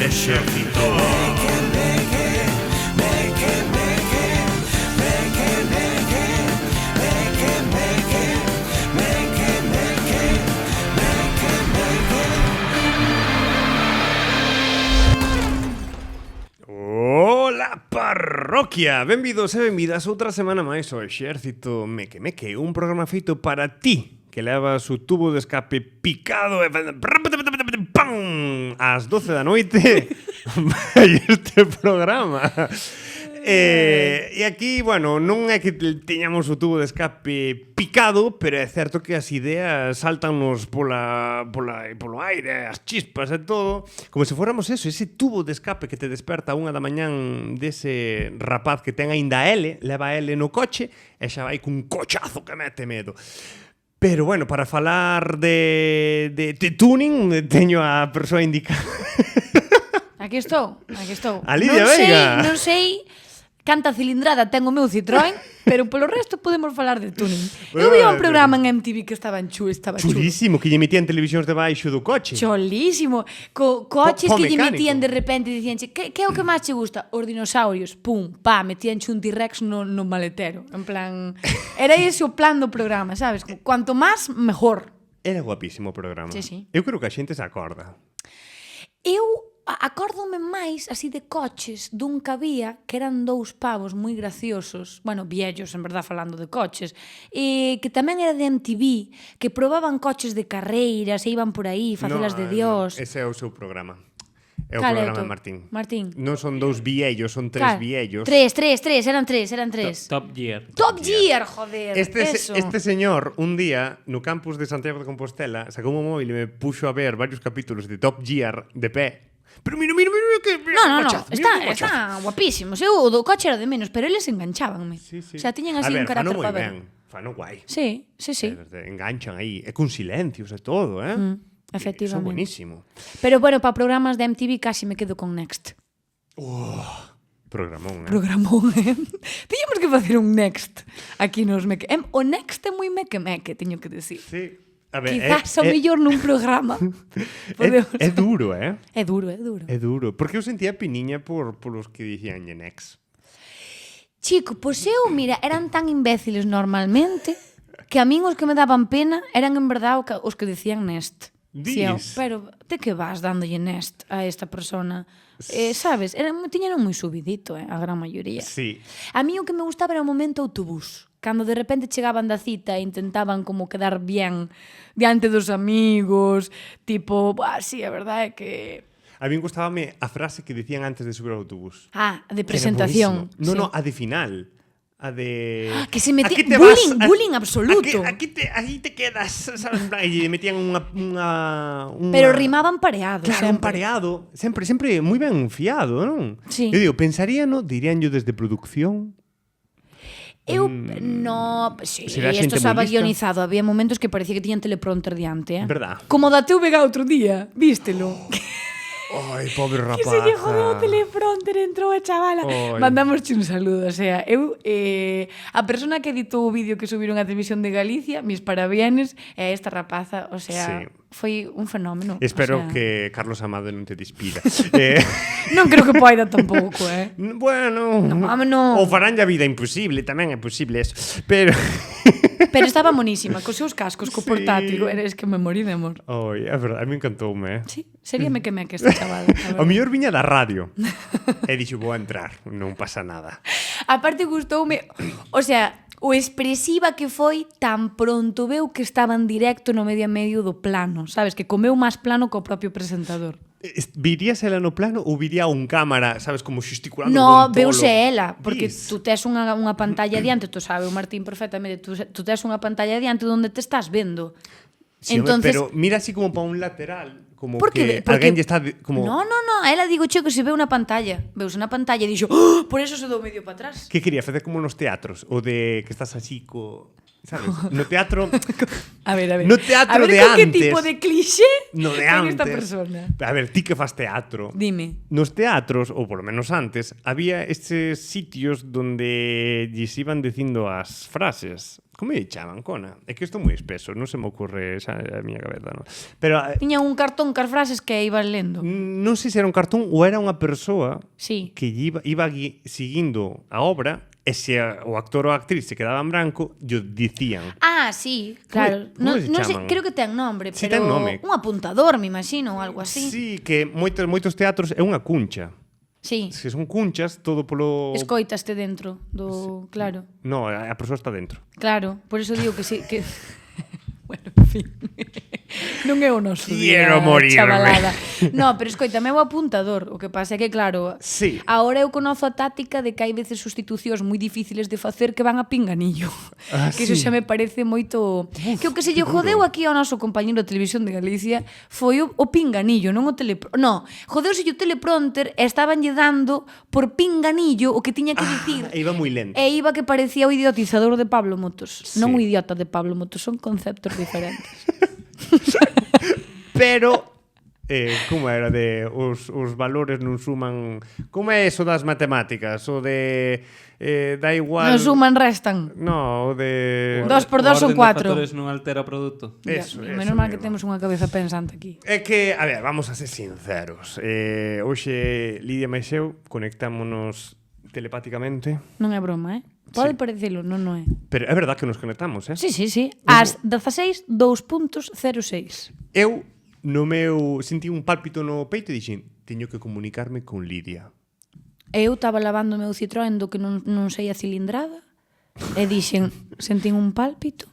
Exército. Ola, parroquia! Benvidos e benvidas outra semana máis ao Exército Meque Meque, un programa feito para ti, que levas o tubo de escape picado e ¡pam! Ás 12 da noite vai este programa. E aquí, bueno, non é que teñamos o tubo de escape picado, pero é certo que as ideas saltannos polo aire, as chispas e todo, como se fóramos eso, ese tubo de escape que te desperta a 1 da mañán dese rapaz que ten aínda L, leva L no coche e xa vai cun cochazo que mete medo. Pero, bueno, para falar de tuning, teño a persoa indicada. Aquí estou. A Lidia Veiga. Non sei canta cilindrada ten o meu Citroën, pero polo resto podemos falar de tuning. Eu vi un programa en MTV que estaba chulo. Chulísimo, que lle metían televisións debaixo do coche. Cholísimo. Coches que lle mecánico. metían de repente e dicíanche, que é o que máis che gusta? Os dinosaurios. Pum, pa, metíanche un T-Rex no maletero. En plan, era ese o plan do programa, sabes? Cuanto máis, mejor. Era guapísimo o programa. Sí. Eu creo que a xente se acorda. Eu acórdome máis así de coches dun que había que eran dous pavos moi graciosos, bueno, viellos, en verdad, falando de coches, e que tamén era de MTV, que probaban coches de carreiras e iban por aí, facelas de Dios. No, ese é o seu programa. É o Cal programa é de Martín. Martín. Non son dous viellos, son tres viellos. Tres, eran tres. Top Gear. Top Gear, joder, eso. Este señor, un día, no campus de Santiago de Compostela, sacou un móvil e me puxo a ver varios capítulos de Top Gear de pé. Pero mira, que... No, está guapísimo. O do coche era de menos, pero eles enganchábanme. Sí. O sea, tiñan así un carácter para ver. Fano guai. Sí. Enganchan aí, e con silencios e todo, Efectivamente. Eso é buenísimo. Pero bueno, para programas de MTV casi me quedo con Next. Programón, Programón, Tiñamos que facer un Next aquí nos Meque. O Next é moi meque, teño que decir. Sí. A ver, quizás o mellor nun programa. É duro, É duro. É duro, porque eu sentía piniña por os que dicían Next. Chico, pois eu, mira, eran tan imbéciles normalmente que a min os que me daban pena eran en verdad os que dicían Nest. Dis. Pero de que vas dándolle Nest a esta persona? Sabes, tiñeron moi subidito, a gran maioría. Sí. A mí o que me gustaba era o momento autobús. Cando de repente chegaban da cita e intentaban como quedar bien diante dos amigos, tipo, sí, a verdade é que... A mí gustábame a frase que decían antes de subir ao autobús. De presentación. No, a de final. A de... Que se metía... Bullying absoluto. Aquí te quedas, sabes? E metían unha... Pero rimaban pareado. Claro, sempre. un pareado. Sempre moi ben fiado, non? Sí. Eu digo, pensaríano, diríanllo desde producción... Eu, no, sí, isto estaba guionizado. Había momentos que parecía que tiñan teleprompter diante, Verdad. Como da TVG outro día, vístelo? Ai, pobre rapaza. Que se lle jodeu o teleprompter, entrou a chavala. Mandámosche un saludo, o sea, eu, a persona que editou o vídeo que subiron á Televisión de Galicia, mis parabienes, e esta rapaza, o sea, foi un fenómeno. Espero o sea, que Carlos Amado non te despida. Non creo que poida tampouco, Bueno, no. ou farán a vida imposible, tamén é posible eso. Pero Pero estaba monísima, cos seus cascos, co portátil, es que me morí de amor. Oi, é verdade, a mí encantoume, Sí, sería meque esta chavala. O mellor viña da radio. E dixo, vou entrar, non pasa nada. Aparte gustoume, o sea, o expresiva que foi tan pronto veu que estaba en directo no medio a medio do plano, sabes, que comeu máis plano que o propio presentador. Virías ela no plano ou viría un cámara, sabes, como xesticulando No, con tolo? veuse ela, porque Dis. tú tes unha pantalla diante, tú sabes, o Martín perfectamente, tú tes unha pantalla diante onde te estás vendo. Sí, Entonces, pero mira así como para un lateral, como porque, que alguén lle está como... No, ela digo, che, que se ve unha pantalla. Veuse na pantalla e dixo, por eso se dou medio para atrás. Que quería facer como nos teatros, o de que estás así co... sabes? No teatro... A ver. No teatro de con antes. que tipo de cliché No de ten antes. esta persona. A ver, ti que fas teatro. Dime. Nos teatros, ou polo menos antes, había estes sitios donde lles iban dicindo as frases. Como lle chaman, Cona? É que isto é moi espeso, non se me ocurre xa a miña cabeza, non? Pero Tiña un cartón cas frases que iban lendo. non sei se era un cartón ou era unha persoa Sí. que iba seguindo a obra e se o actor ou a actriz se quedaba en branco, yo dicían. Ah, sí, claro. Como No, se non sei, chaman? creo que ten nombre, Sí, pero ten nome. un apuntador, me imagino, ou algo así. Sí, que moitos teatros é unha cuncha. Sí. Se son cunchas, todo polo... Escoitaste dentro do, claro. No, a persoa está dentro. Claro, por eso digo que sí, que bueno, en fin. Non é o noso Quiero día, morirme. chavalada. No, pero escoítame, é o apuntador. O que pasa é que, claro, Sí. ahora eu conozo a táctica de que hai veces sustitucións moi difíciles de facer que van a pinganillo. Ah, Que iso sí. xa me parece moito... Que o que se lle que jodeu duro. aquí ao noso compañero de Televisión de Galicia foi o pinganillo, non o teleprompter. No, jodeuse o teleprompter e estaban lle dando por pinganillo o que tiña que dicir. Iba moi lento. E iba que parecía o idiotizador de Pablo Motos. Sí. Non o idiota de Pablo Motos, son conceptos diferentes. Pero como era de os valores non suman... Como é eso das matemáticas? O de da igual... Non suman, restan. No, o de... Dos por dos son O orden de cuatro. factores non altera o produto. Eso, Ya, eso menos mal que mesmo. temos unha cabeza pensante aquí. É que, a ver, vamos a ser sinceros. Hoxe Lidia e eu conectámonos telepáticamente. Non é broma, Pode Sí. parecelo, non é. Pero é verdad que nos conectamos, Sí. Ás 16:02.06. Eu, no meu, sentí un pálpito no peito e dixen, teño que comunicarme con Lidia. Eu estaba lavando o meu Citroën do que non sei a cilindrada e dixen, sentín un pálpito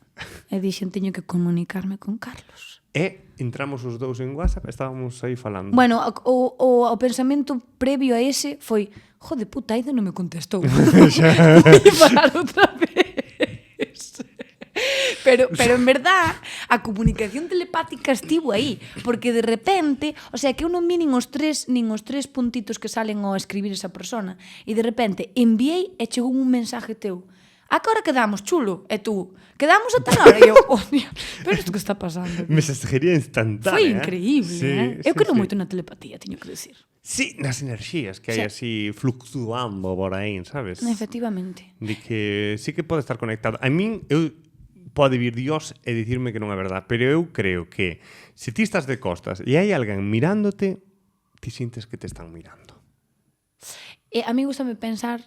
e dixen, teño que comunicarme con Carlos. E entramos os dous en WhatsApp, estábamos aí falando. Bueno, o pensamento previo a ese foi, jode puta, ainda non me contestou. Vou falar outra vez. Pero en verdad, a comunicación telepática estivo aí, porque de repente, o sea, que eu non vi nin os tres puntitos que salen ao escribir esa persona, e de repente enviei e chegou un mensaje teu. A que hora quedamos, chulo? E tú, quedamos a tal hora? E eu, oh, Dios, pero isto que está pasando? Mensajería instantánea. Foi increíble, Sí, Eu sí, creo sí. moito na telepatía, teño que decir. Sí, nas enerxías que hai así fluctuando por aí, sabes? Efectivamente. De que sí que pode estar conectado. A min, pode vir Dios e dicirme que non é verdad, pero eu creo que se ti estás de costas e hai alguén mirándote, ti sintes que te están mirando. E a mí gustame pensar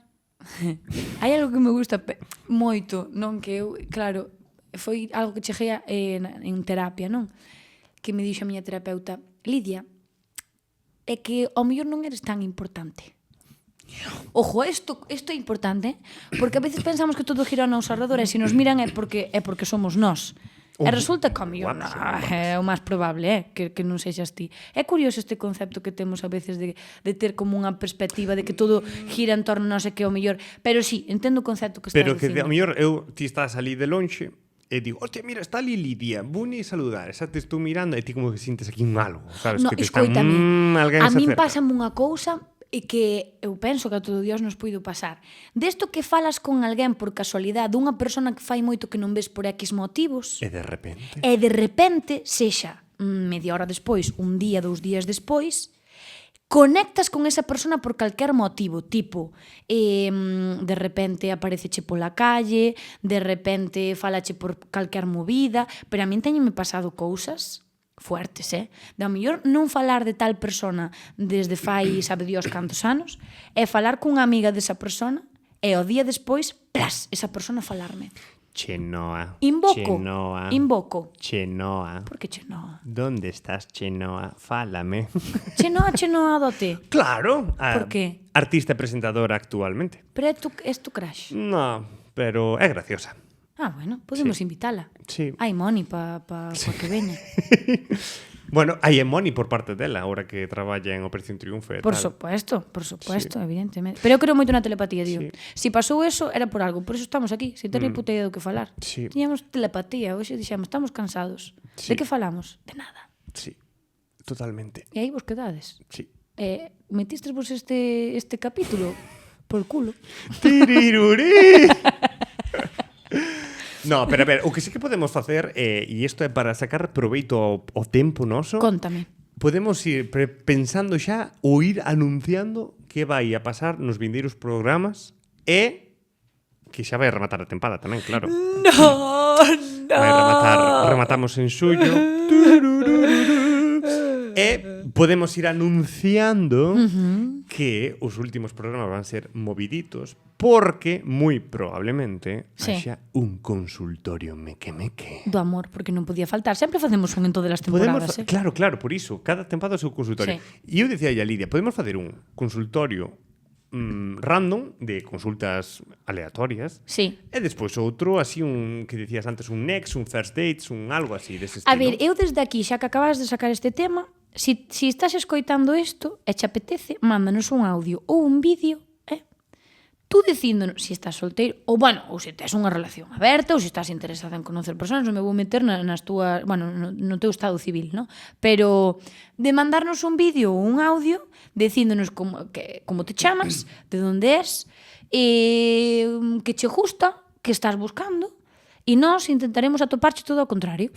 hai algo que me gusta moito, non que eu, claro, foi algo que cheguei en terapia, non? Que me dixo a miña terapeuta, Lidia, é que ao mellor non eres tan importante. Ojo, isto é importante, porque a veces pensamos que todo gira ao noso alrededor e se nos miran é porque somos nós. E resulta que ao mellor é o máis probable, que non sexas ti. É curioso este concepto que temos a veces de ter como unha perspectiva de que todo gira en torno a nós e que ao mellor... Pero sí, entendo o concepto que estás Pero que dicindo. ao mellor ti estás ali de lonxe e digo, hostia, mira, está ali Lidia, voulle saludar, xa te estou mirando e ti como que sintes aquí un algo, sabes? No, Que te están, escoítame, alguén a se min acerca. pásame unha cousa e que eu penso que a todo Dios nos puido pasar. Desto que falas con alguén por casualidade, dunha persona que fai moito que non ves por X motivos, E de repente... e de repente, sexa media hora despois, un día, 2 días despois, conectas con esa persona por calquer motivo, tipo, de repente apareceche pola calle, de repente falache por calquer movida, pero a min teñenme pasado cousas fuertes, De ao mellor non falar de tal persona desde fai, sabe Dios cantos anos, e falar cunha amiga desa persona, e o día despois, plas, esa persona falarme. Chenoa. Invoco. Chenoa. Por que Chenoa? ¿Dónde estás, Chenoa? Fálame. Chenoa dote. Claro. Por qué? Artista e presentadora actualmente. Pero é tu crush. No, pero é graciosa. Ah, bueno, podemos invitala. Sí. Hai money pa que veña. Bueno, hai Moni por parte dela, ahora que traballa en Operación Triunfo e Por tal. supuesto, evidentemente. Pero eu creo moito na telepatía, digo. Sí. Si pasou eso, era por algo. Por eso estamos aquí, sin ter ni puta idea do que falar. Sí. Tiñamos telepatía, hoxe dixemos, estamos cansados. Sí. De que falamos? De nada. Sí, totalmente. E aí vos quedades. Sí. Metistes vos este capítulo por culo. Tirirurí. No, pero a ver, o que sí que podemos facer, e isto é para sacar proveito ao tempo noso, Contame. podemos ir pensando xa ou ir anunciando que vai a pasar nos vindeiros programas e que xa vai a rematar a tempada tamén, claro. No. Rematamos en xullo. E podemos ir anunciando que os últimos programas van ser moviditos porque, moi probablemente, Sí. haxa un consultorio meque-meque. Do amor, porque non podía faltar. Sempre facemos un en todas as temporadas, Claro, por iso. Cada tempada o seu consultorio. Sí. E eu dicía a Lidia, podemos facer un consultorio random de consultas aleatorias. Sí. E despois outro, así un que dicías antes, un next, un first dates, un algo así dese estilo. A ver, eu desde aquí, xa que acabas de sacar este tema, si estás escoitando isto e te apetece, mándanos un audio ou un vídeo, tú dicíndonos si estás solteiro, ou bueno, ou se tes unha relación aberta, ou se estás interesada en conocer persoas, non me vou meter nas túas, bueno, no teu estado civil, ¿no? Pero de mandarnos un vídeo ou un audio dicíndonos como te chamas, de onde és, que che gusta, que estás buscando, e nós intentaremos atoparche todo ao contrario.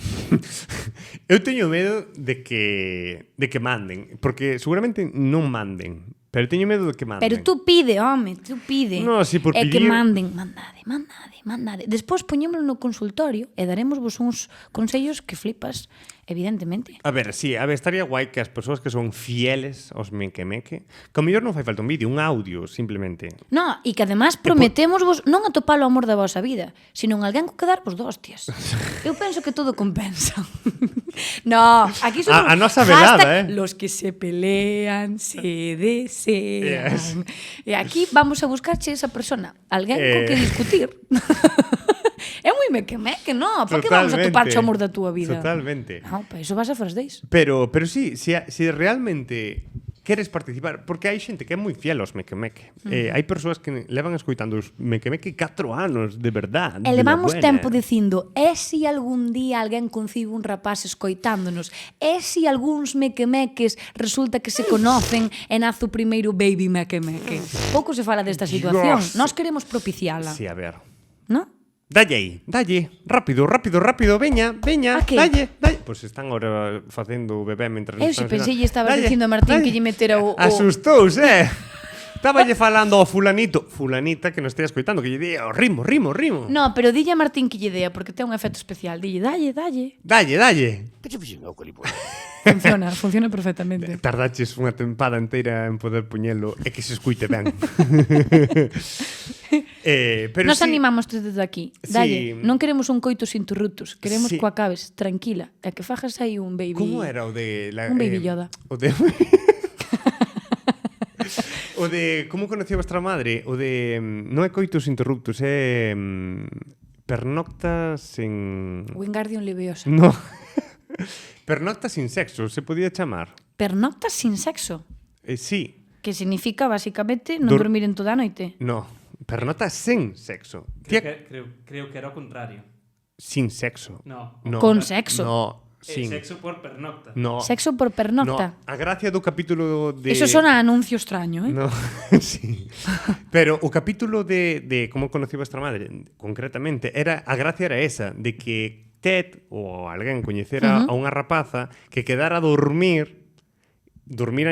Eu teño medo de que manden, porque seguramente non manden, pero teño medo de que manden. Pero tú pide, home, tú pide. No, si por que pedir... mandade. Despois poñémolo no consultorio e daremos vos uns consellos que flipas, evidentemente. A ver, sí, estaría guai que as persoas que son fieles aos meque-meque, que ao mellor non fai falta un vídeo, un audio, simplemente. No, e que además prometemos vos non atopar o amor da vosa vida, sino alguén co que dar vos de hostias. Eu penso que todo compensa. No, aquí somos A nosa velada, Los que se pelean se desean. Yes. E aquí vamos a buscarche esa persona, alguén co que discutir. É moi meque-meque, non? Para que vamos a topar o amor da túa vida? Totalmente. Non, para iso vas a first days. Pero sí, se realmente queres participar, porque hai xente que é moi fiel aos meque-meque. Hai persoas que levan escoitando os meque-meque 4 anos, de verdad. E levamos tempo dicindo, si algún día alguén concibe un rapaz escoitándonos, si algúns meque-meques resulta que se conocen e nace o primeiro baby meque-meque. Pouco se fala desta situación. Dios. Nós queremos propiciala. Sí, a ver. ¿No? Dalle aí, dalle, rápido, veña, A que? dalle. Pois están agora facendo o bebé mentre Eu se pensei lle estabas dicindo a Martín que lle metera o... Asustouse, Estáballe falando ao fulanita que nos estea escoitando, que lle di, rimo. No, pero dille a Martín que lle dea, porque ten un efecto especial. Dille, dalle. Dalle. Funciona perfectamente. Tardaches unha tempada inteira en poder puñelo e que se escuite ben. Pero Nos sí, animamos desde aquí. Dalle, Sí. non queremos un coitus interruptus, queremos Sí. que o acabes tranquila e que fajas aí un baby. Como era o de... Un baby Yoda. O de... o de... Como conocía vuestra madre? O de... Non é coitus interruptus, é... Pernoctas en... Wingardium Leviosa. No. Pernoctas sin sexo, se podía chamar. Pernoctas sin sexo, Sí. que significa basicamente non Dur- dormir en toda a noite. No. Pernoctas sen sexo. Tía, Creo que era o contrario. sin sexo. No. Con sexo. No, sin. Sexo por pernocta. No. Sexo por pernocta. No. A gracia do capítulo de... Eso sona a anuncio extraño, eh? No, sí. Pero o capítulo de como conocí vuestra madre, concretamente, a gracia era esa, de que Ted ou alguén coñecera a unha rapaza que quedara a dormiran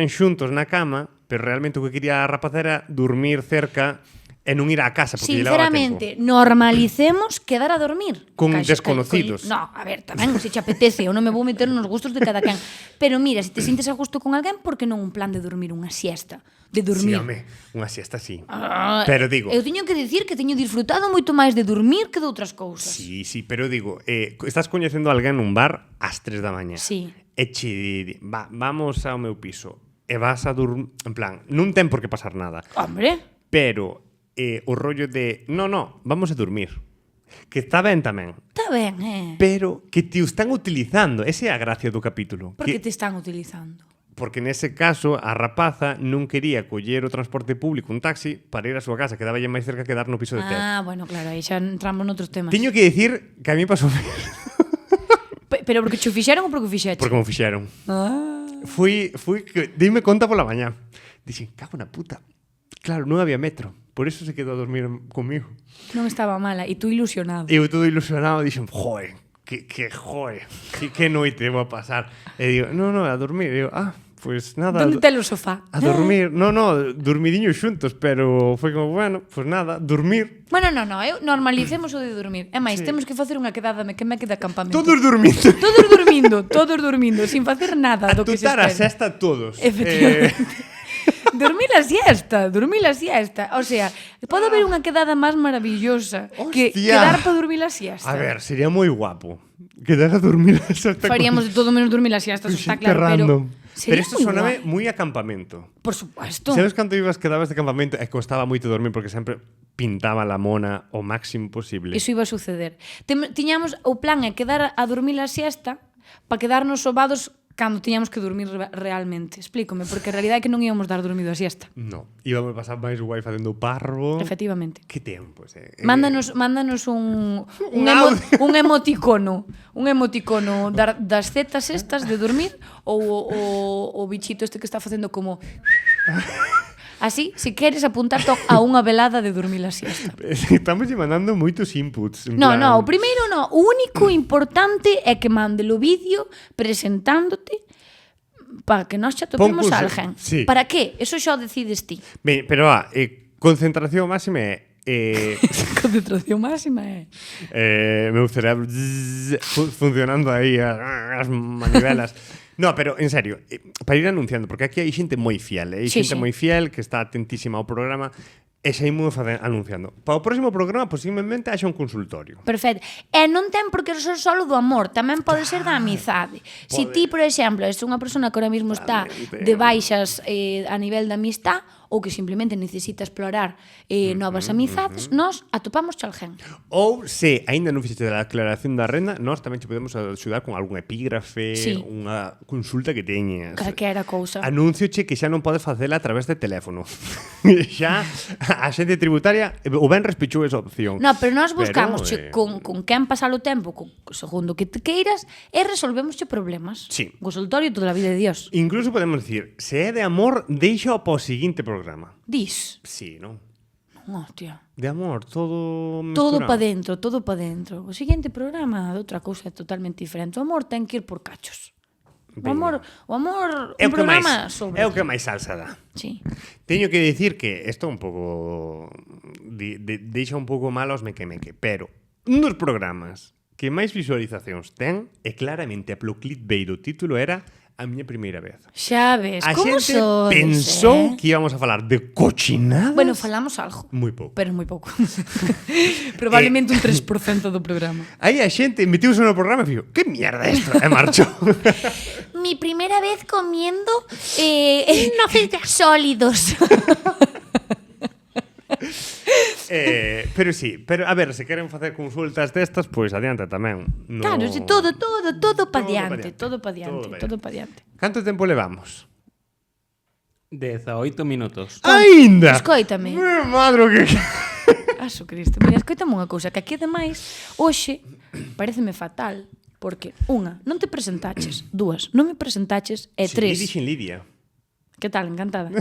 xuntos na cama, pero realmente o que quería a rapaza era dormir cerca e non ir á casa, porque lle levaba Sinceramente, tempo. normalicemos quedar a dormir. Con desconocidos. No, a ver, tamén, se te apetece, eu non me vou meter nos gustos de cada quen. Pero mira, se te sintes a gusto con alguén, por que non un plan de dormir unha siesta? De Sí, dormir. home, unha siesta sí. Pero digo- eu teño que dicir que teño disfrutado moito máis de dormir que de outras cousas. Sí, pero digo, estás coñecendo a alguén nun bar ás 3 da mañá. Sí. E che di, vamos ao meu piso. E vas a dormir, en plan, non ten por que pasar nada. Hombre, Pero o rollo de, no, vamos a dormir. Que está ben tamén. está ben, Pero que te o están utilizando. Esa é a gracia do capítulo. Por que te están utilizando? Porque nese caso a rapaza non quería coller o transporte público, un taxi, para ir á súa casa, que daballe máis cerca que dar no piso de Ted. Bueno, claro, aí xa entramos noutros temas. Teño que dicir que a mí pasou Pero porque che o fixeron ou porque o fixeche? porque me fixeron. Ah. Fui dime conta pola mañá. Dixen, cago na puta. Claro, non había metro. Por eso se quedou a dormir comigo. Non estaba mala. E tú ilusionado. Eu todo ilusionado dixen, joe, que noite vou a pasar. E digo, no, a dormir. E digo, pues nada. Donde tes o sofá? A dormir. No, dormidiños xuntos, pero foi como, bueno, pues nada, dormir. Bueno, non, eu normalicemos o de dormir. É máis, temos que facer unha quedada que me queda acampamento. Todos dormindo. Todos dormindo, sin facer nada do que se Tutar a espera. sesta todos. Efectivamente. Dormir la siesta. O sea, pode haber unha quedada máis maravillosa que Hostia. quedar para dormir la siesta. A ver, sería moi guapo. Quedar a dormir a sesta. Faríamos de todo menos dormir la siesta, eso está claro, random. Pero sería isto moi soname guai. moi acampamento. Por supuesto. Sabes canto ibas quedabas de campamento e costaba moito dormir porque sempre pintaba la mona o máximo posible. Iso iba a suceder. Tiñamos o plan é quedar a dormir la siesta para quedarnos sobados cando tiñamos que dormir realmente. Explícome, porque a realidade é que non íamos dar dormido a siesta. No, íbamos pasar máis guai facendo o parvo. Efectivamente. Que tempos, Mándanos un emoticono das zetas estas de dormir ou o bichito este que está facendo como así, se queres apuntarte a unha velada de dormir a siesta. Estamos mandando moitos inputs. No, o primeiro no, o único importante é que mande o vídeo presentándote para que nós xa topemos a alguén. Sí. Para que? Eso xa o decides ti. Ben, pero concentración máxima é Concentración máxima é meu cerebro funcionando aí as manivelas. No, pero en serio, para ir anunciando, porque aquí hai xente moi fiel, xente moi fiel que está atentísima ao programa. E xa imos anunciando. Para o próximo programa, posiblemente, haxa un consultorio. Perfecto. E non ten por que ser solo do amor, tamén pode ser da amizade. Se ti, por exemplo, és unha persona que ahora mesmo está de baixas a nivel da amistad, ou que simplemente necesita explorar novas amizades, nós atopamos alguén. Ou, se aínda non fixeste a aclaración da renda, nós tamén te podemos axudar con algún epígrafe, unha consulta que teñas. Calquera cousa. Anúncioche que xa non podes facela a través de teléfono. Xa a xente tributaria o ben respechou esa opción. No, pero nós buscamos con quen pasar o tempo, segundo que te queiras, e resolvemos problemas. Sí. Consultorio toda a vida de Dios. Incluso podemos dicir, se é de amor, deixa para o seguinte programa. Dis. Sí, non? Non, hostia. De amor, todo Todo mesturado. todo pa dentro. O seguinte programa de outra cousa totalmente diferente. O amor ten que ir por cachos. O amor É un o que programa máis, sobre. é o que máis salsa dá. Sí. Teño que dicir que isto un pouco deixa un pouco mal aos meque, pero un dos programas que máis visualizacións ten é claramente a polo clickbait do título era A miña primeira vez. Xa ves, A como xente sodes, pensou que íbamos a falar de cochinadas. Bueno, falamos algo. Moi pouco. Pero moi pouco. Probablemente un 3% do programa. Aí a xente metiuse no programa e fixo, que mierda é isto? E marchou. Mi primera vez comiendo sólidos. Pero sí, pero a ver, se queren facer consultas destas, pois adiante tamén. No... Claro, todo pa diante, todo pa diante. Canto tempo levamos? 18 minutos. Aínda! Escoítame. Meu madro que... Aso Cristo, mira, escoítame unha cousa, que aquí ademais, hoxe, pareceme fatal, porque, unha, non te presentaches, dúas, non me presentaches, e tres. Sí, dixen Lidia. Que tal, encantada.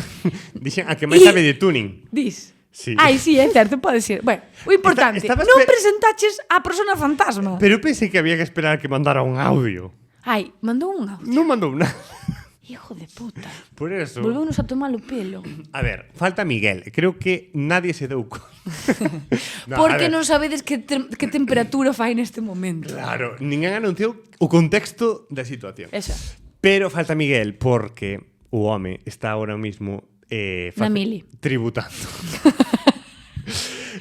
Dixen a que máis sabe de tuning. Dis. Sí. Ai, sí, é certo, pode ser. Bueno, o importante, non presentaches a persona fantasma. Pero pensei que había que esperar que mandara un audio. Ai, mandou un audio. Non mandou nada. Hijo de puta. Por eso... Volveunos a tomar o pelo. A ver, falta Miguel. Creo que nadie se deu conta. Porque non sabedes que temperatura fai neste momento. Claro, ninguén anunciou o contexto da situación. Esa. Pero falta Miguel porque o home está ahora mismo na mili. Tributando.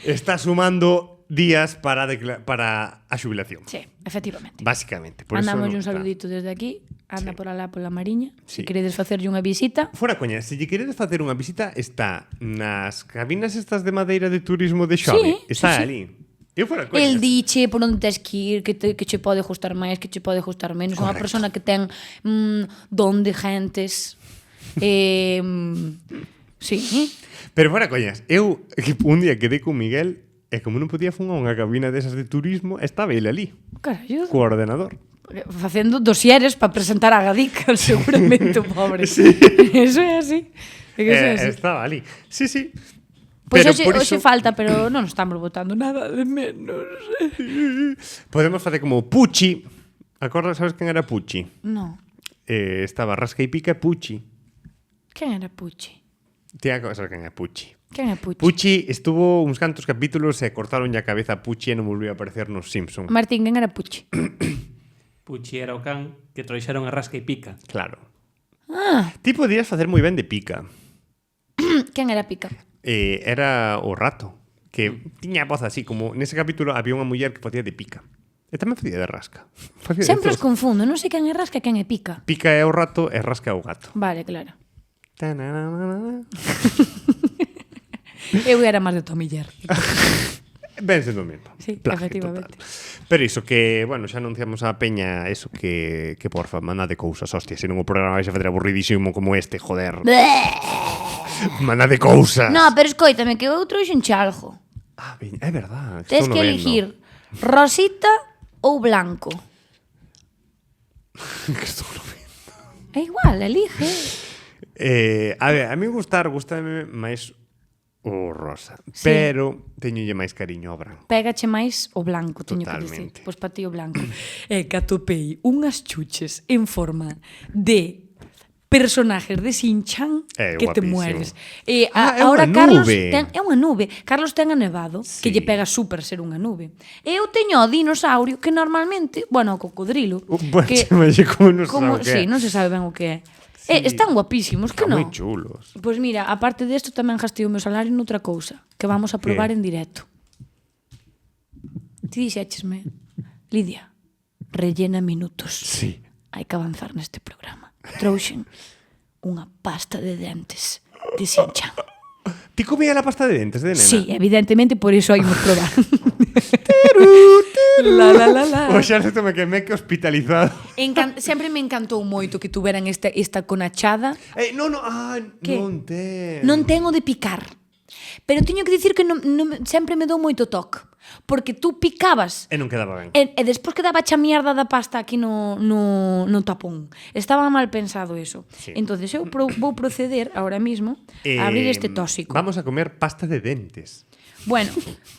Está sumando días para a xubilación. Sí, efectivamente. Básicamente. Mandamos un saludito desde aquí. Anda por alá pola Mariña. Sí. Se queredes facerlle unha visita. Fora coña, se lle queredes facer unha visita, está nas cabinas estas de madeira de turismo de Xove. Sí, Está sí, ali. Eu fora coña. El diche por onde tes que ir, que che pode gustar máis, que che pode gustar menos. Unha persona que ten don de gentes. Sí. Pero fora coñas, eu un día quedei con Miguel e como non podía fumar unha cabina desas de turismo, estaba ele ali, Carallo. co ordenador. Facendo dosieres para presentar a Gadic, seguramente, o pobre. Sí. Eso é así. É que eso é así. Estaba ali. Sí, sí. Pois Pero hoxe, por hoxe iso- falta, pero non nos estamos botando nada de menos. Podemos facer como Pucci. Acordas, sabes quen era Pucci? No. Estaba Rasca e Pica e Pucci. Quen era Pucci? Ti sabes quen é Pucci? Quen é Pucci? Pucci estuvo uns cantos capítulos e cortaron a cabeza a Pucci e non volvió a aparecer nos Simpson. Martín, quen era Pucci? Pucci era o can que trouxeron a rasca e pica. Claro. Ah, Ti podías facer moi ben de Pica. quen era Pica? Era o rato, que tiña a voz así, como nese capítulo había unha muller que facía de Pica. E tamén facía de Rasca. Facía de Sempre os todo. confundo, non sei quen é Rasca e quen é Pica. Pica é o rato e Rasca é o gato. Vale, claro. Tananana. Eu era máis de Tommy Jerry. Ben sendo mesmo. Sí, Plagio efectivamente. total. Pero iso que, bueno, xa anunciamos a peña eso que porfa, mandade cousas, hostia, se non o programa vais a fazer aburridísimo como este, joder. Mandade cousas. No, pero escoítame, que eu trouxen algo. Ah, ben, é verdad. Tens que elegir rosita ou blanco. Que estou no vendo. É igual, elige. A ver, a mí gustame máis o rosa, Sí. pero teñolle máis cariño ao branco. Pégache máis o blanco, teño que dicir. Totalmente. Pois para ti o blanco. É que atopei unhas chuches en forma de personajes de Shin-Chan É que te guapísimo. mueres. E É ahora unha Carlos nube. é unha nube. Carlos ten a nevado, Sí. que lle pega súper ser unha nube. E eu teño o dinosaurio que normalmente, bueno, o cocodrilo, Bueno, que chamalle como non se sabe o que é. sí, non se sabe ben o que é. Están guapísimos, que Están non? moi chulos. Pois mira, aparte desto tamén gastei o meu salario noutra cousa, que vamos a probar en directo. Ti dixéchesme, Lidia, rellena minutos. Sí. Hai que avanzar neste programa. Trouxen unha pasta de dentes de Shin-Chan. Ti comía la pasta de dentes de nena? Sí, evidentemente, por iso hai imos probar. La, la, la, la. O xa me quemé que hospitalizado. Sempre me encantou moito que tuveran esta conachada. Que? Non ten. Non ten o de picar. Pero teño que dicir que sempre me dou moito toque. Porque tú picabas E non quedaba ben. e despois quedaba a mierda da pasta aquí no tapón. Estaba mal pensado eso. Sí. Entonces eu vou proceder ahora mismo a abrir este tóxico. Vamos a comer pasta de dentes. Bueno,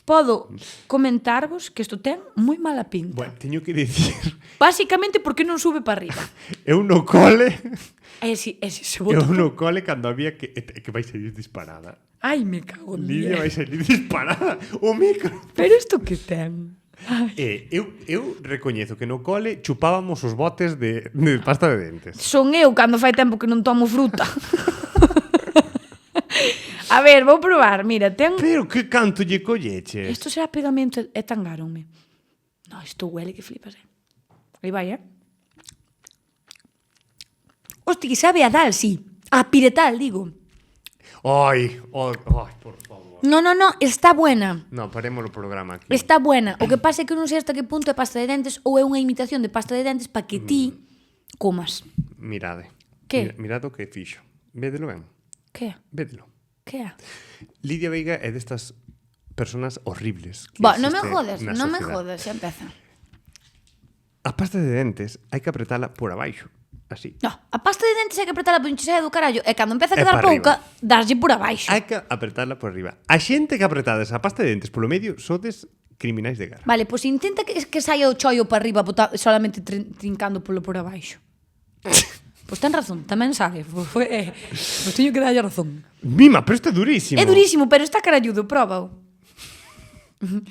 podo comentarvos que isto ten moi mala pinta. Bueno, teño que dicir, Básicamente porque non sube para arriba. eu no cole, Se bota. eu no cole cando había que vai salir disparada. Ai, me cago en Lidia día. vai salir disparada. O micro. Pero isto que ten? Eu recoñezo que no cole chupábamos os botes de pasta de dentes. Son eu cando fai tempo que non tomo fruta. A ver, vou probar. Mira, ten... Pero que canto lle colleches? Isto será pegamento e tangáronme. No, isto huele que flipas, Aí vai, Hosti, que sabe a dal, sí. A piretal, digo. Ai, por favor. No, está buena. No, paremos o programa aquí. Está buena. O que pasa é que non sei hasta que punto é pasta de dentes ou é unha imitación de pasta de dentes para que ti comas. Mirade. Que? Mirade o que fixo. Védelo ben. Que? Védelo. Que é? Lidia Veiga é destas personas horribles. que Non me existe jodas, na non me sociedade. jodas, xa empeza. A pasta de dentes hai que apretala por abaixo. Así. No, a pasta de dentes hai que apretala por enchesea do carallo e cando empeza a É quedar pa pouca, daslle por abaixo. Hai que apretala por arriba. A xente que apretades a pasta de dentes polo medio sodes criminais de guerra. Vale, pois intenta que saia o chollo para arriba solamente trincando polo por abaixo. Pois ten razón, tamén sabe. Pois teño que darlle razón. Mima, pero isto é durísimo. É durísimo, pero está caralludo, próbao.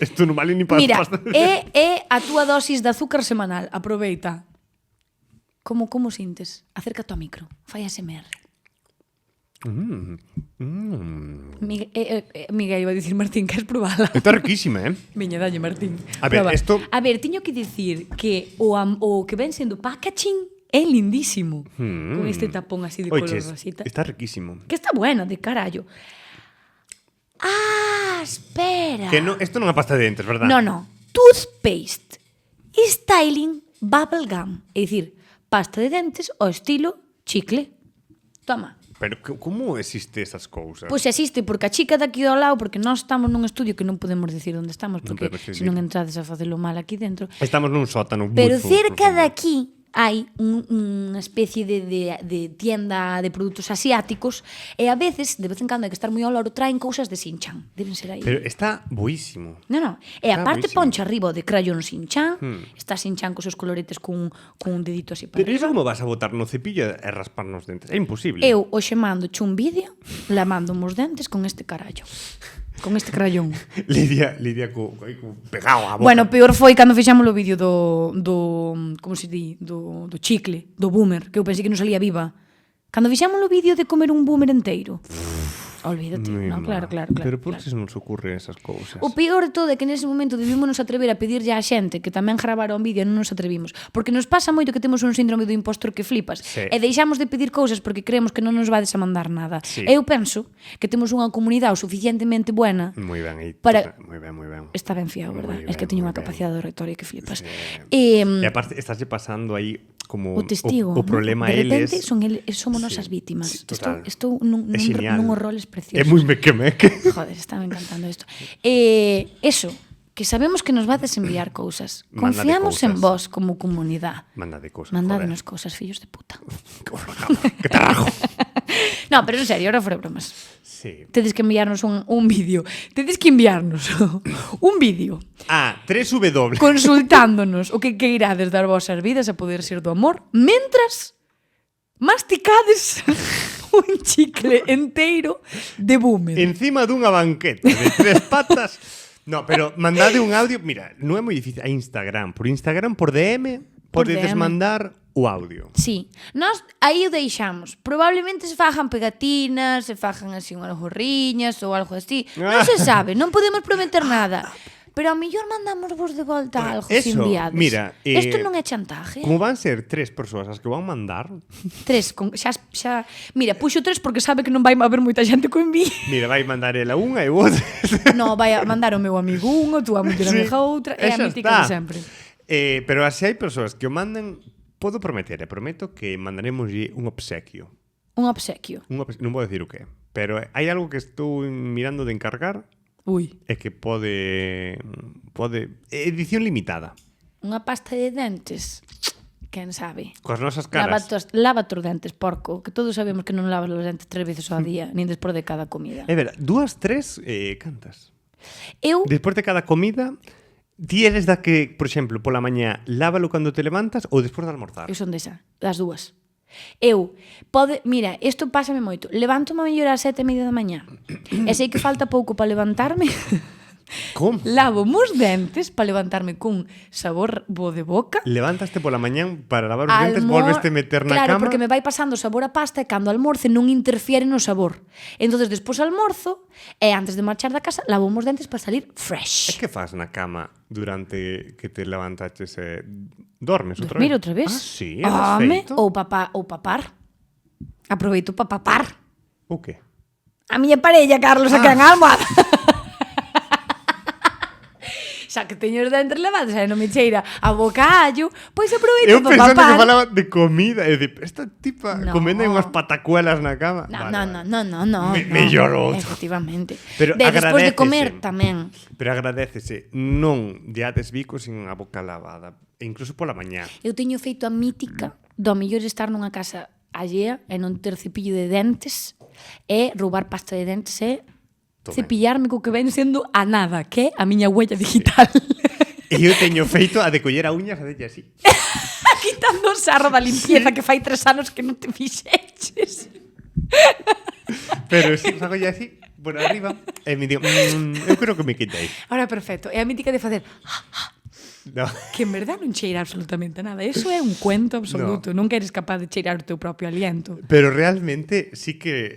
Isto non vale ni para Mira, pasta de dentes. é a túa dosis de azúcar semanal. Aproveita. Como sintes? Acércate ao micro. Fai ASMR. Miguel, iba a dicir Martín, queres probala? Está riquísima, Veña, dalle, Martín. A ver, Proba. esto- A ver, tiño que dicir que o que ven sendo packaging é lindísimo. Con este tapón así de color Oiches, rosita. está riquísimo. Que está buena, de carallo. Ah, espera. Que no, isto non é pasta de dentes, verdad? No. Toothpaste. Styling bubblegum. É dicir, pasta de dentes ao estilo chicle. Toma. Pero como existe esas cousas? Pois existe, porque a chica daqui ao lado, porque nós estamos nun estudio que non podemos decir onde estamos, Non porque podemos se non decir. entrades a facelo mal aquí dentro. Estamos nun sótano. Pero moi cerca profundo. de aquí hai unha especie de tienda de produtos asiáticos e a veces, de vez en cando hai que estar moi ao loro, traen cousas de Shin-chan. Deben ser aí. Pero está boísimo. No. E Está aparte buísimo. ponche arriba o de crayón Shin-chan, está Shin-chan cos seus coloretes cun dedito así para Pero iso arriba. como vas a botar no cepillo e raspar nos dentes? É imposible. Eu hoxe mando un vídeo lamando os dentes con este carallo. Con este crayón. Lidia pegado a boca. Bueno, peor foi cando fixamos o vídeo do como se di, do chicle, do boomer, que eu pensei que non salía viva. Cando fixamos o vídeo de comer un boomer inteiro. Olvídate, no, claro. Pero por claro. que se nos ocurre esas cousas? O peor de todo é que nese momento debímonos atrever a pedirlle á xente que tamén gravara un vídeo e non nos atrevimos. Porque nos pasa moito que temos un síndrome do impostor que flipas. Sí. E deixamos de pedir cousas porque creemos que non nos vades a mandar nada. Sí. Eu penso que temos unha comunidade o suficientemente buena Moi ben, aí. para- Moi ben. Está ben fiado, verdad? Moi Es que ben, teño unha moi ben. capacidade de retórica que flipas. Sí. E, E aparte, estás pasando aí como o testigo, o problema de repente eles... somos Sí, nosas vítimas. sí, total. Estou nun É genial. uns roles É preciosos. moi meque. Joder, estaba encantando isto. Eso, que sabemos que nos vades enviar cousas. Mándade Confiamos en vos cousas. como comunidade. Mándade cousas, Mandádenos cousas, fillos de puta. Que te rajo. No, pero en serio, ahora fora bromas. Sí. Tedes que enviarnos un vídeo. Tedes que enviarnos un vídeo 3W. consultándonos o que queirades dar vosas vidas a poder ser do amor, mentras masticades un chicle enteiro de boomer. Encima dunha banqueta de 3 patas. No, pero mandade un audio. Mira, non é moi difícil. A Instagram. Por DM Por podedes DM. mandar o audio. Sí, nós aí o deixamos. Probablemente se fajan pegatinas, se fajan así unhas gorriñas ou algo así. Non se sabe, non podemos prometer nada. Pero a mellor mandamos vos de volta algo se Eso, enviades. mira, Isto non é chantaje. Como van ser 3 persoas as que van mandar, 3, xa... Mira, puxo 3 porque sabe que non vai haber moita xente que o envíe. mira, vai mandar ela unha e outra. No, vai a mandar o meu amigo unha, tú a muller amiga outra, é a Esa mítica está. de sempre. Pero se hai persoas que o mandan, podo prometer, prometo que mandaremos un obsequio. Un obsequio. Non vou decir o que, pero hai algo que estou mirando de encargar Ui. e que pode edición limitada. Unha pasta de dentes. Quen sabe? Coas nosas caras. Lava tus dentes, porco. Que todos sabemos que non lavas os dentes 3 veces ao día, nin despois de cada comida. É verdad, 2, 3 cantas. Eu, Despois de cada comida, ti eres da que, por exemplo, pola mañá, lávalo cando te levantas ou despois de almorzar. eu son desa, das dúas. Mira, isto pásame moito. Levanto-me a mellor ás 7:30 da mañá. E sei que falta pouco para levantarme. Como? Lavo os dentes para levantarme cun sabor bo de boca. Levántaste pola mañán para lavar os dentes, volveste meter na claro, cama. porque me vai pasando o sabor a pasta e cando almorce non interfiere no sabor. Entonces despois almorzo e antes de marchar da casa lavo os dentes para salir É fresh. que faz na cama durante que te levantaches e dormes outra Dormir vez? outra vez? Ah, sí, has feito? ou papar. Aproveito para papar. O que? A miña parella, Carlos, aquí en almohada. Xa que teño os dentes levados e non me cheira a boca a allo, pois aproveito Eu para pensando papar. que falaba de comida e de esta tipa No. comendo aí unhas patacuelas na cama. No, Vale, no, vale. no, no, no, no. Mellor outro. Efectivamente. Pero despois de agradécese. comer tamén. Pero agradécese, non deades bico sin a boca lavada, e incluso pola mañá. Eu teño feito a mítica do mellor estar nunha casa allea e non ter cepillo de dentes e roubar pasta de dentes e Todo cepillarme co que ven sendo a nada, que é a miña huella digital. E eu teño feito a de coller a uñas a delle así. Quitando o sarro da limpieza que fai 3 anos que non te fixeches. Pero si fago ya así, por arriba, e me digo, eu creo que me quitei. Ahora, perfecto. É a mítica de facer No. que en verdad non cheira absolutamente nada. Eso é un cuento absoluto. Non eres capaz de cheirar o teu propio aliento. Pero realmente sí que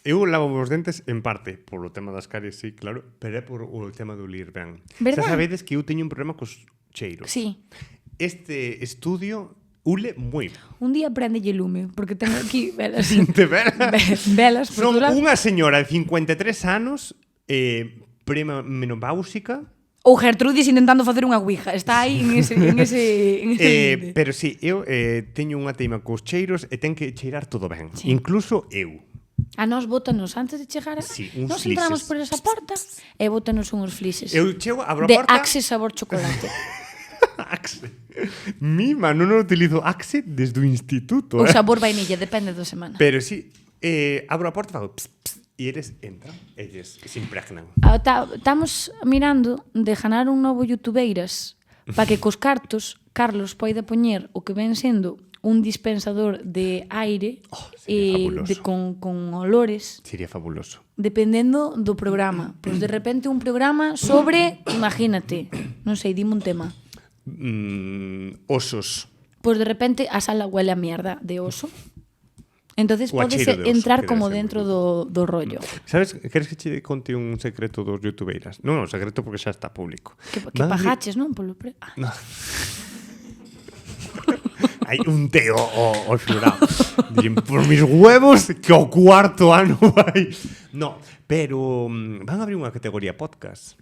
eu lavo os dentes en parte polo tema das caries, sí, claro, pero é por o tema do lir ben. Verdad? Xa sabedes que eu teño un problema cos cheiros. Sí. Este estudio ule moi. Un día prendelle lume, porque tengo aquí velas. De veras. Velas por Son todo lado. unha señora de 53 anos premenopáusica. Ou Gertrudis intentando facer unha ouija. Está aí en ese límite. Pero sí, eu teño unha teima cos cheiros e ten que cheirar todo ben. Sí. Incluso eu. A nós bótanos antes de chegar a... Sí, uns Nos entramos flises. por esa porta e bótanos unhos flises. Eu chego, abro a de porta. Axe sabor chocolate. Axe. Mima, non utilizo Axe desde o instituto. O sabor vainilla, depende da semana. Pero sí, abro a porta e fago ps, ps, e eles entran, eles se impregnan. Estamos mirando de ganar un novo youtubeiras para que cos cartos Carlos poida poñer o que ven sendo un dispensador de aire con olores. Sería fabuloso. Dependendo do programa. Pois de repente un programa sobre, imagínate, non sei, dime un tema. Osos. Pois de repente a sala huele a mierda de oso. Entonces O a podes cheiro de oso, entrar que como debe ser dentro moi do rollo. Sabes, queres que che conte un secreto dos youtubeiras? Non, un secreto porque xa está público. Que Van a pajaches, non? Polo No. Hai un teo ao xurado. Dixen, por mis huevos, que o cuarto ano vai. No, pero van a abrir unha categoría podcast.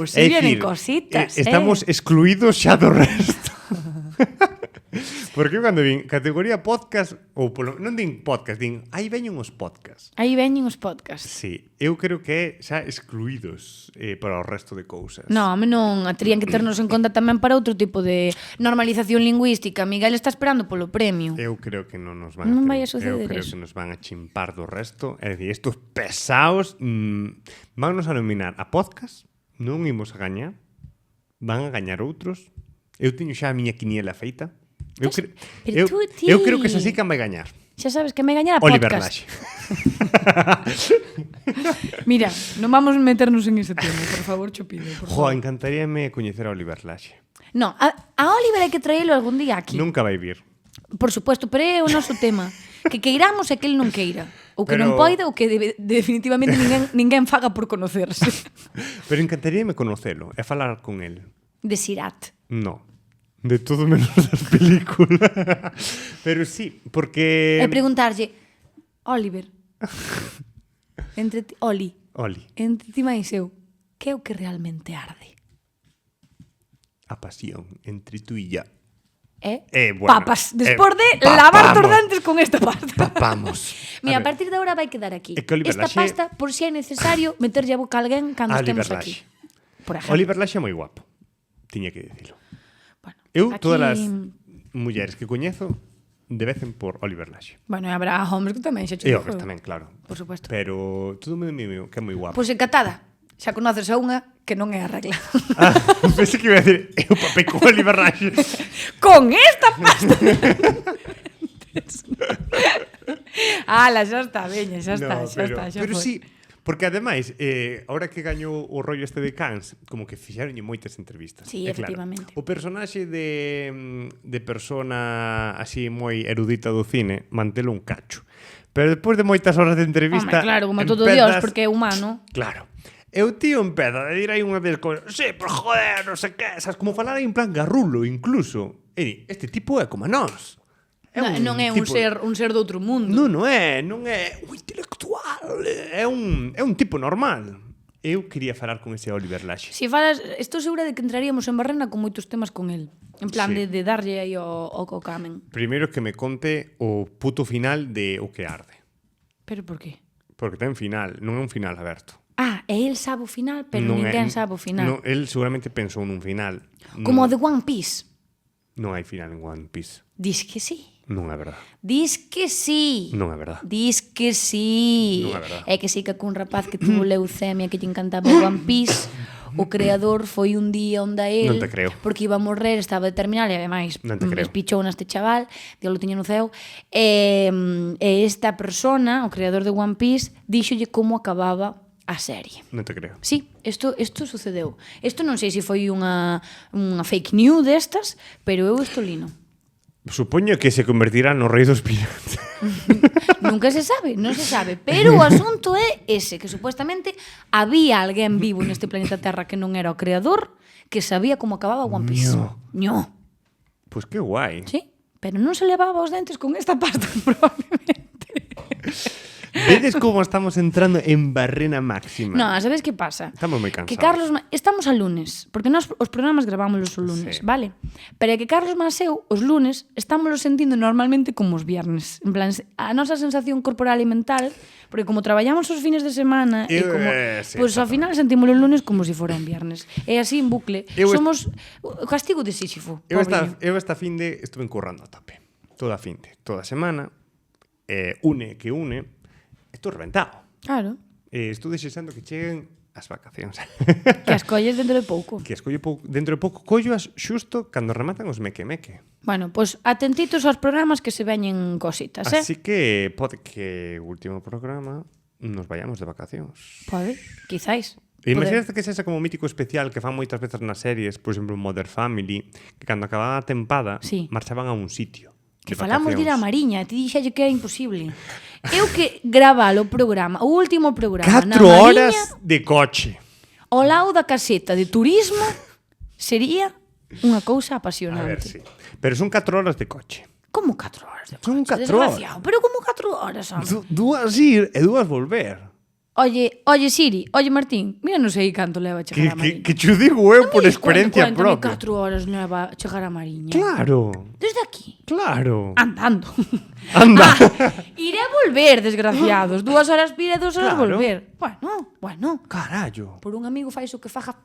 Se vienen cositas, Estamos excluídos xa do resto. Porque cando vin categoría podcast, ou non din podcast, din aí veñen os podcasts. Aí veñen os podcasts. Sí, eu creo que é xa excluídos para o resto de cousas. No, non, terían que ternos en conta tamén para outro tipo de normalización lingüística. Miguel está esperando polo premio. Eu creo que non nos van non a vai a suceder Eu creo eso. que nos van a chimpar do resto. É dicir, estos pesados vannos a nominar a podcast, non imos a gañar, van a gañar outros. Eu teño xa a miña quiniela feita. Eu creo que esa sí que vai gañar. Xa sabes que me gañar a Oliver podcast. Laxe. Mira, non vamos meternos en ese tema, por favor, cho pido. Jo, encantaríame coñecer a Oliver Laxe. No, a Oliver hai que traelo algún día aquí. Nunca vai vir. Por suposto, pero é o noso tema. Que queiramos e que el non queira. Ou que Pero- non poida ou que definitivamente ninguén faga por conocerse. Pero encantaríame conocelo e falar con el. De Sirat. No. De todo menos das películas. Pero sí, porque... E preguntarlle, Oliver, entre ti, Oli, Oli, entre ti máis eu, que é o que realmente arde? a pasión entre tú e yo. Bueno, Papas, despois de lavar os dentes con esta pasta. Papamos. Mira, a ver, partir de agora vai quedar aquí. É que Oliver Esta Laxe- pasta, por si é necesario, meterlle a boca a alguén cando a estemos Oliver aquí. Laxe. Por ejemplo. Oliver Laxe é moi guapo. Tiña que dicilo. Bueno, Eu, aquí- todas as mulleres que coñezo, debecen por Oliver Laxe. Bueno, e habrá hombres que tamén xa E hombres tamén, claro. Por suposto. Pero todo mundo me que é moi guapo. Pois encantada. Xa conoces a unha que non é a regla. Pensei que iba a decir, eu papei con Oliver Laxe. Con esta pasta. Ala, xa está, veña, xa está, xa está, xa pero foi. sí, porque ademais, ahora que gañou o rollo este de Cannes, como que fixaronlle moitas entrevistas. Sí, E claro, efectivamente. o personaxe de persona así moi erudita do cine, mantelo un cacho. Pero despois de moitas horas de entrevista... Home, claro, como todo empezas- Dios, porque é humano. Claro. E o tío empeza a dir aí unha vez con... Sí, por joder, non sei que... Sabes, como falar en plan garrulo, incluso. E di, este tipo é como nós. Non é un ser do outro mundo. Non é un intelectual. É un tipo normal. Eu quería falar con ese Oliver Laxe. Si falas, estou segura de que entraríamos en barrena con moitos temas con el. En plan Sí. de darlle aí o camen. Primeiro que me conte o puto final de O que arde. Pero por qué? Porque ten final, non é un final aberto. Ah, e el sabe o final, pero Non ninguén sabe o final. Non, el seguramente pensou nun final. Como o Non- de One Piece. Non hai final en One Piece. Dis que sí. Non é verdad. Dis que sí. Non é verdad. Dis que sí. Non é verdad. É que sí que cun rapaz que tuvo leucemia que lle encantaba One Piece, o creador foi un día onde a él, Non te creo. porque iba a morrer, estaba de terminal e ademais Non te creo. espichou neste chaval, Dios lo tiña no ceo, e esta persona, o creador de One Piece, díxolle como acababa a serie. Non te creo. Sí, isto sucedeu. Isto non sei se foi unha fake news destas, pero eu isto lino. Supoño que se convertirá no rei dos piratas. Nunca se sabe, non se sabe. Pero o asunto é ese, que supuestamente había alguén vivo neste planeta Terra que non era o creador, que sabía como acababa One Piece. Ño. Pois que guai. Sí, pero non se levaba os dentes con esta pasta, probablemente. Vedes como estamos entrando en barrena máxima. No, sabes que pasa? Estamos moi cansados. Que Carlos... Estamos a lunes, porque nós os programas gravámonos os lunes, Sí. vale? Pero é que Carlos Maseu, os lunes, estámoslo sentindo normalmente como os viernes. En plan, a nosa sensación corporal e mental, porque como traballamos os fines de semana, e como, sí, pois ao final sentímoslo o lunes como se fora un viernes. E así en bucle. Somos o castigo de Sísifo. Eu esta finde estuve currando a tope. Toda finde, toda semana. Une, estou reventado. Claro. Estou desexando que cheguen as vacacións. Que as colles dentro de pouco. Que as collo dentro de pouco, colloas xusto cando rematan os meque-meque. Bueno, pois atentitos aos programas que se veñen cositas, Así que pode que o último programa nos vayamos de vacacións. Pode, quizáis. Imagínate que sexa como un mítico especial que fan moitas veces nas series, por exemplo, Modern Family, que cando acababa a tempada Sí. marchaban a un sitio. Que de falamos de ir a vacacións. Mariña, te dixalle que era imposible. Eu que gravalo o programa, o último programa 4 na Mariña, horas de coche. ao lado da caseta de turismo, sería unha cousa A apasionante. ver, sí. Pero son 4 horas de coche. Como 4 horas de Son coche? 4 horas. Desgraciado, pero como 4 horas, hombre? Dúas ir e dúas volver. Oye Siri, oye Martín, mira non sei canto leva a chegar a Mariña. Que cho digo eu por experiencia propia. 4 horas leva a chegar a Mariña. Claro, Desde aquí. claro. Andando. Anda. Iré a volver, desgraciados. 2 horas pira, 2 horas Claro. volver. Bueno. Carallo. Por un amigo fai o que faga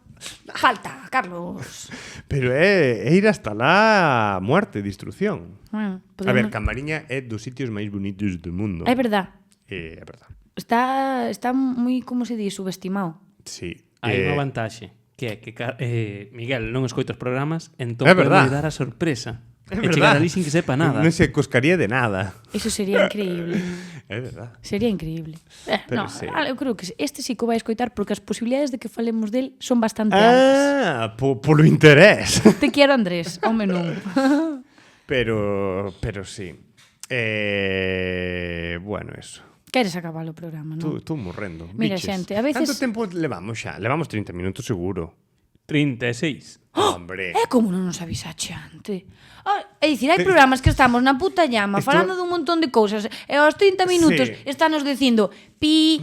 falta, Carlos. Pero é ir hasta lá muerte, destrucción. Bueno, A ver, Camariña é dos sitios máis bonitos do mundo. É verdad. É verdad. Está moi, como se di, subestimado. Sí. Hai unha vantaxe, que é que Miguel non escoita os programas, entón É verdad. podemos dar a sorpresa. É E chegar ali sin que sepa nada. Non se coscaría de nada. Eso sería increíble. É verdad. Sería increíble. Pero No, sí. eu creo que este sí que o vai escoitar porque as posibilidades de que falemos del son bastante altas. Polo interés. Te quero, Andrés, home non. Pero sí. Bueno, eso. Queres acabar o programa, non? Tú morrendo. Mira, biches. xente, a veces- Canto tempo levamos xa? Levamos 30 minutos seguro. 36. Hombre. É como non nos avisaxe ante. É dicir, hai programas que estamos na puta llama Esto- falando dun montón de cousas e aos 30 minutos Sí. estános dicindo pi,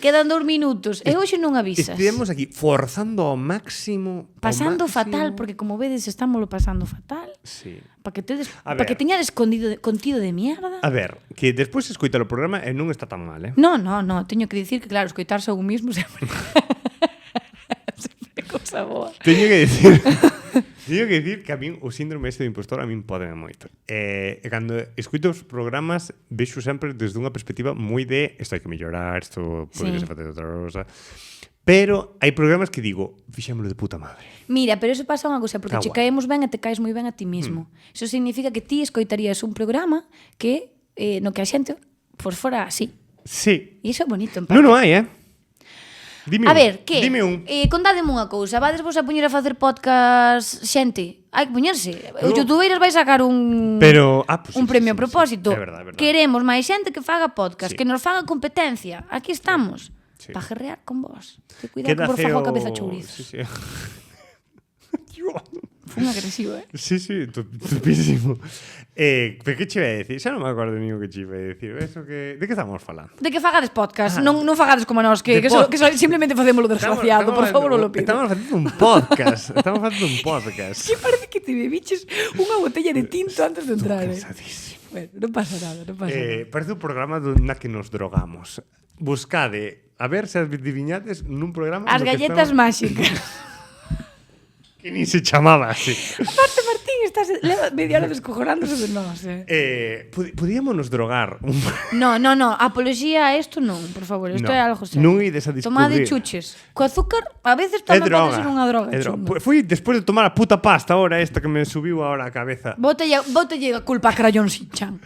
quedan 2 minutos e hoxe non avisas. Estivemos aquí forzando ao máximo. Pasando fatal, porque como vedes estámoslo pasando fatal. Sí. Para que A para que ver. teñades contido de mierda. A ver, que despois escoitar o programa e non está tan mal, eh? No, teño que dicir que claro, escoitarse a un mismo sempre sempre é cousa boa. Teño que dicir que a min o síndrome este do impostor a min podeme moito. E cando escoito os programas vexo sempre desde unha perspectiva moi de isto hai que mellorar, isto podría Sí. ser facer outra cosa. Pero hai programas que digo, fixémolo de puta madre. Mira, pero eso pasa unha cousa, porque Está che guai. caemos ben e te caes moi ben a ti mismo. Eso significa que ti escoitarías un programa que no que a xente fora así. Sí. E iso é bonito, en parte. Non hai, eh? Dime A un. ver, que? Dime un. Contádeme unha cousa. Vades vos a poñer a facer podcast, xente? Hai que poñerse. O No. Youtubeiras vai sacar un Pero, pues un sí, premio sí, a propósito. Sí. É verdad, é verdad. Queremos máis xente que faga podcast, Sí. que nos faga competencia. Aquí estamos. Sí. Para gerrear con vos. Que cuidado que por fago a cabeza chourizo. Sí, sí. Fue un agresivo, eh? Sí, tupísimo. Pero que che iba a decir? Xa non me acordo nin o que che iba a decir. Eso que... De que estamos falando? De que fagades podcast, non fagades como nós, De que simplemente facemos lo desgraciado, por favor, lo pido. Estamos facendo un podcast. Estamos facendo un podcast. Que parece que te bebiches unha botella de tinto antes de entrar, eh? Cansadísimo. Bueno, non pasa nada, non pasa nada. Parece un programa na que nos drogamos. Buscade, a ver se adiviñades nun programa... As no que galletas estamos- máxicas. Que nin se chamaba así. Aparte, Martín, leva media hora descojonándose de nós, eh? Podíamos drogar un... No, apología a isto non, por favor, isto No, é algo serio. non ides a descubrir. Tomade chuches. Co azúcar, a veces É tamén pode droga. ser unha droga. É droga. chunga. Foi despois de tomar a puta pasta ahora esta que me subiu ahora a cabeza. Bótelle a culpa a Crayón Sinchan.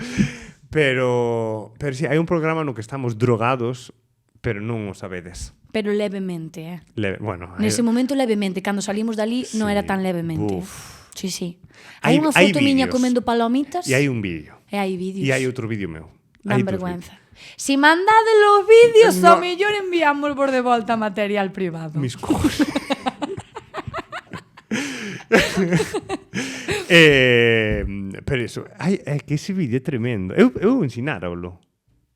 Pero sí, hai un programa no que estamos drogados, pero non o sabedes. Pero levemente, eh? Bueno, Nese momento levemente, cando salimos dali non Sí. era tan levemente. Uf. Sí. Hai- Hai unha hai foto miña vídeos. comendo palomitas. E hai un vídeo. E hai vídeos. E hai outro vídeo meu. Dan Hai outros vergüenza. Si mandade los vídeos, No. ao mellor enviamos por de volta material privado. Mis cos. Pero iso, que ese vídeo é tremendo. Eu ensináralo.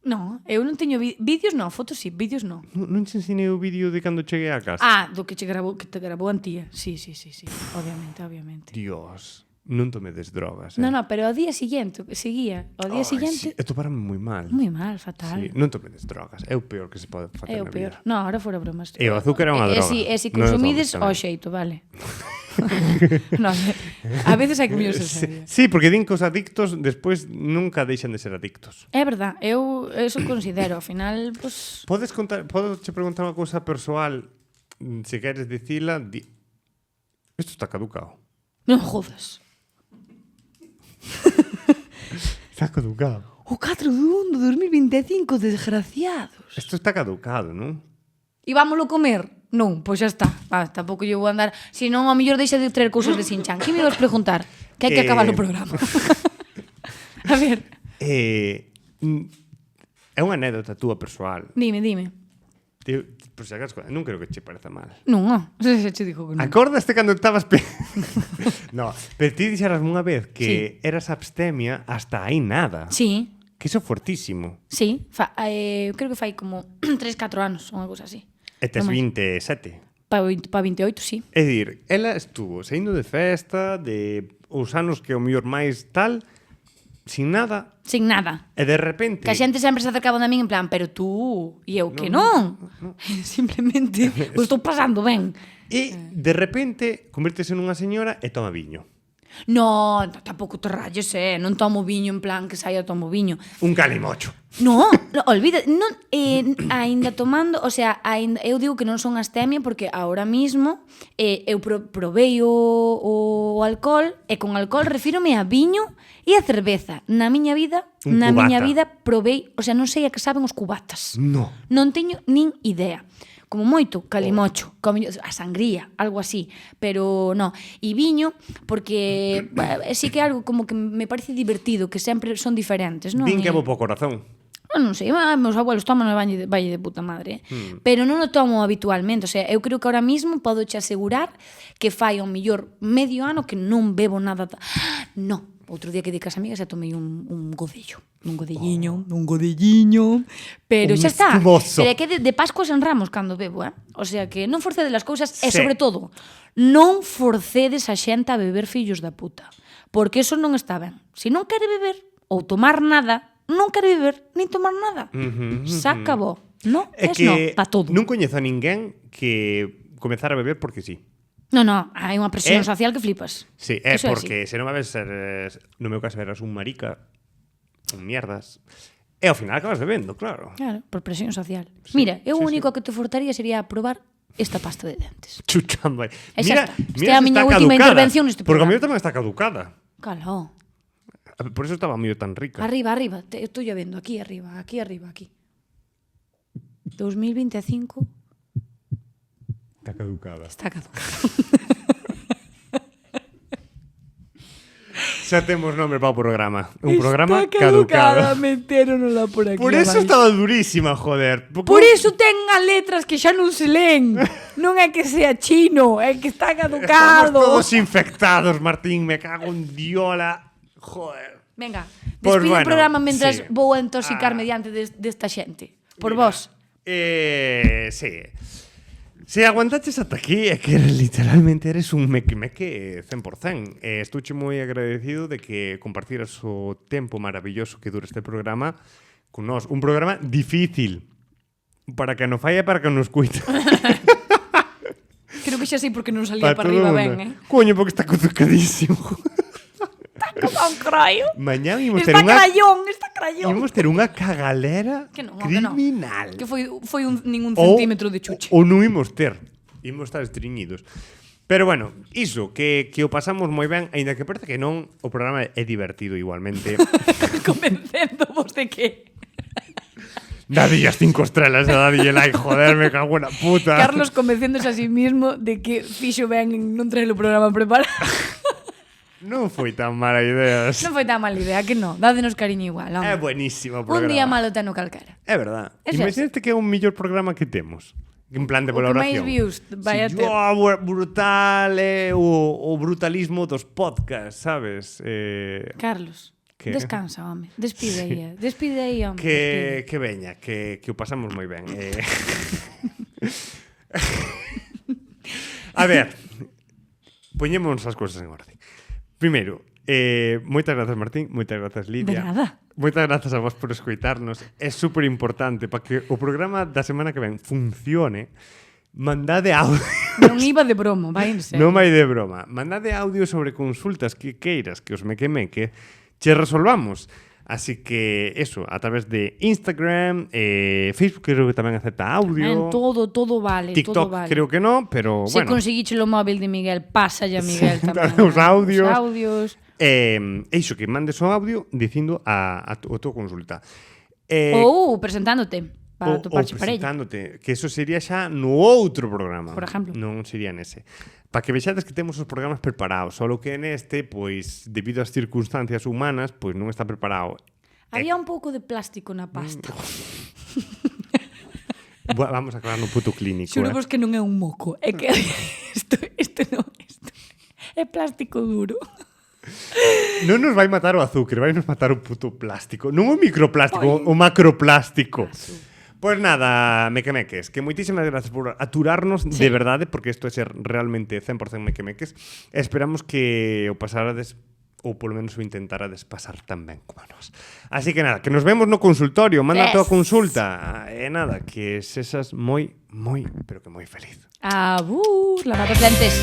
Non, eu non teño vídeos, non, fotos sí, vídeos non. Non te ensinei o vídeo de cando cheguei a casa? Ah, do que te grabou a tía. Sí. Obviamente. Dios, non tomedes drogas, No, pero ao día seguinte, seguía. Ao día seguinte, Sí, e toparame moi mal. moi mal, fatal. Sí, non tomedes drogas, é o peor que se pode facer É o na peor. vida. No, ahora fora bromas. E o azúcar é unha droga. E se Non consumides, tomes ao tamén. xeito, vale. No, a veces hai que mellor ser serio. Sí, porque din que os adictos despois nunca deixan de ser adictos. É verdad, eu eso considero, ao final, pues... Podo che preguntar unha cousa persoal, se queres dicila, Isto está caducado. Non jodas. Está caducado. O 4 de 1 de 2025, desgraciados. Isto está caducado, non? E vámoslo comer? Non, pois xa está. Tampouco eu vou andar... Se non, ao mellor deixa de traer cousas de Sinchan. Que me ibas preguntar? Que hai que acabar o programa. A ver. É unha anécdota túa persoal. Dime. Por se acaso, non creo que che pareza mal. Non, se che digo que non. Acordaste cando estabas... No, pero ti dixeras unha vez que eras abstemia hasta aí nada. Sí, Que iso é fortísimo. sí. Creo que fai como 3-4 anos, unha cousa así. E tes Non máis. 27. Pa 28, sí. É dicir, ela estuvo saindo de festa, de os anos que o mellor máis tal, sin nada, Sin nada. e de repente... Que a xente sempre se acercaba a min en plan, pero tú... E eu, que non. Simplemente o estou pasando ben. E de repente convértese nunha señora e toma viño. No, tampouco te rayes, non tomo viño en plan que saia tomo viño. Un calimocho. No, olvida, non, aínda tomando, o sea, eu digo que non son astemia porque ahora mismo eu probei o alcohol e con alcohol refírome a viño e a cerveza. Na miña vida probei, o sea, non sei a que saben os cubatas. No. Non teño nin idea. Como moito, calimocho, a sangría, algo así, pero no. E viño, porque sí que é algo como que me parece divertido, que sempre son diferentes, non? Din que é bo po corazón. Non sei, meus abuelos toman e valle de puta madre, pero non o tomo habitualmente, o sea, eu creo que ahora mismo podo che asegurar que fai ao mellor medio ano que non bebo nada. No, outro día que di cas amigas e tomei un godello. Un godelliño, pero Un xa está. espumoso. Pero é que de Pascuas en Ramos cando bebo, O sea que non forcedes as cousas e, Sí. sobre todo, non forcedes a xente a beber fillos da puta. Porque eso non está ben. Se non quere beber ou tomar nada, non quere beber nin tomar nada. Se acabou. Non, É no, que pa todo. non coñezo a ninguén que comezar a beber porque sí. No, hai unha presión social que flipas. Sí, é Eso é porque se non a ves ser, no meu caso eras un marica, un mierdas, e ao final acabas bebendo, claro. Claro, por presión social. Mira, eu o único que te fortaría sería probar esta pasta de dentes. Chuchando aí. E xa está. Esta é se a miña está última caducada, intervención neste porque a programa. miña tamén está caducada. Calao. Por eso estaba medio tan rica. Arriba, estou vendo aquí arriba. 2025 Está caducada. está caducado. Xa temos nome para o programa. Un programa caducado. metéronola por aquí. Por eso estaba durísima, joder. Por eso ten as letras que xa non se leen. Non é que sea chino, é que está Estamos caducado. todos infectados, Martín. Me cago en diola. Joder. Venga, Pues despide bueno, o programa mentras sí. vou a intoxicarme diante desta xente. Por Mira, vos. Sí. Se aguantaches ata aquí é que literalmente eres un meque-meque 100%. Estuche moi agradecido de que compartiras o tempo maravilloso que dura este programa con nós. Un programa difícil. Para que non falla, para que non escuita. Creo que xa sei porque non salía para arriba ben, Coño, porque está caducadísimo. Como un croio. Mañá imos ter Está unha... crayón. Imos ter unha cagalera Que non, criminal. Que foi ningún centímetro de chuche. Ou non imos ter. Imos estar estriñidos. Pero bueno, iso, que o pasamos moi ben, aínda que parece que non, o programa é divertido igualmente. Convencéndovos de que Dadille as 5 estrelas, dadille like, joder, me cago na puta. Carlos convencéndose a sí mismo de que fixo ben en non traer o programa preparado. Non foi tan mala idea. Non foi tan mala idea, que non. Dádenos cariño igual, home. É buenísimo o programa. Un día malo teno calquera. É verdad. Es Imagínate que é o mellor programa que temos. En plan de O que máis valoración. views vai a ter. Brutal, o brutalismo dos podcasts, sabes? Carlos, Que Que, Descansa, home. Despide aí, despide aí, home. que veña, que o pasamos moi ben. A ver, poñemos as cousas en orden. Primeiro, moitas grazas, Martín, moitas grazas, Lidia. De nada. Moitas grazas a vos por escoitarnos. É super importante para que o programa da semana que ven funcione. Mandade audio. Non iba de bromo, vai en serio. Non vai de broma. Mandade audio sobre consultas que queiras que os meque che resolvamos. Así que eso, a través de Instagram, Facebook creo que tamén acepta audio. Todo vale, TikTok todo vale. creo que no, pero Se bueno. conseguiche o móvil de Miguel, pásalle a Miguel tamén. Os audios. Os audios. Iso, que mandes o audio dicindo a tua consulta. Ou presentándote para toparche parella. Presentándote, que eso sería xa no outro programa. Por exemplo. Non sería nese. Para que vexades que temos os programas preparados, solo que neste, pois, debido ás circunstancias humanas, pois non está preparado. Había un pouco de plástico na pasta. Vamos a acabar no puto clínico. Xuro vos que non é un moco, é que isto é plástico duro. Non nos vai matar o azúcar, vai nos matar o puto plástico. Non o microplástico, o macroplástico. Pois nada, mequemeques, que moitísimas gracias por aturarnos, sí. De verdade, porque isto é ser realmente 100% mequemeques. Esperamos que o pasarades, ou polo menos o intentarades pasar tan ben como nós. Así que nada, que nos vemos no consultorio, manda a tua consulta. E nada, que sesas moi, pero que moi feliz. Abús, lavado os dentes.